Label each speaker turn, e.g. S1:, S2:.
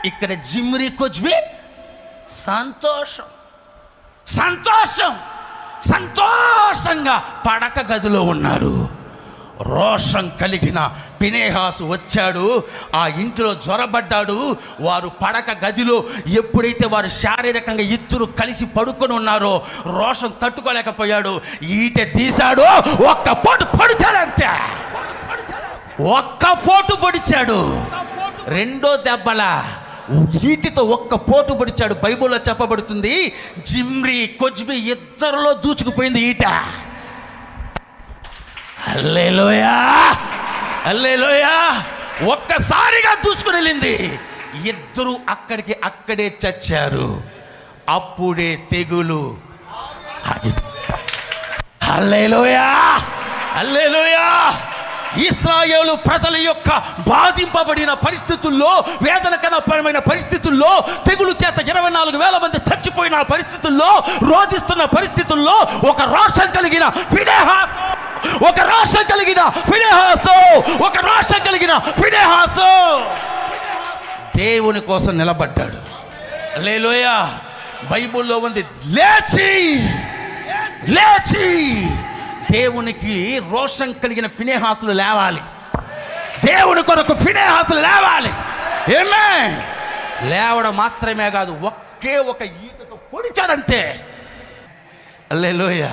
S1: ఇక్కడ జిమ్రీ కొజ్బీ సంతోషం సంతోషం సంతోషంగా పడక గదిలో ఉన్నారు. రోషం కలిగిన ఫినెహాసు వచ్చాడు, ఆ ఇంటిలో జ్వరబడ్డాడు. వారు పడక గదిలో ఎప్పుడైతే వారు శారీరకంగా ఇద్దరు కలిసి పడుకొని ఉన్నారో రోషం తట్టుకోలేకపోయాడు. ఈట తీశాడు, ఒక్క పోటు పొడిచాడు, అంతే ఒక్క పోటు పొడిచాడు. రెండో దెబ్బల ఈటితో ఒక్క పోటు పొడిచాడు. బైబిల్లో చెప్పబడుతుంది జిమ్రీ కొజ్బీ ఇద్దరిలో దూచుకుపోయింది ఈట. హల్లెలూయా హల్లెలూయా. ఒక్కసారిగా దూసుకుని వెళ్ళింది. ఇద్దరు అక్కడే చచ్చారు. అప్పుడే తెగులు. హల్లెలూయా హల్లెలూయా. ఇశ్రాయేలు ప్రజల యొక్క బాధింపబడిన పరిస్థితుల్లో, వేదనకరమైన పరిస్థితుల్లో, తెగులు చేత 24,000 మంది చచ్చిపోయిన పరిస్థితుల్లో, రోధిస్తున్న పరిస్థితుల్లో ఒక రోషం కలిగిన ఫినెహాసు, ఒక రోషం కలిగిన ఫినెహాసు, ఒక రోషం కలిగిన ఫినెహాసు దేవుని కోసం నిలబడ్డాడు. హల్లెలూయా. బైబిల్లో ఉంది లేచి లేచి. దేవునికి రోషం కలిగిన ఫినెహాసులు లేవాలి. దేవుని కొరకు ఫినెహాసులు లేవాలి. ఏమే లేవడం మాత్రమే కాదు, ఒకే ఒక ఈటతో పొడిచాడంతే. హల్లెలూయా.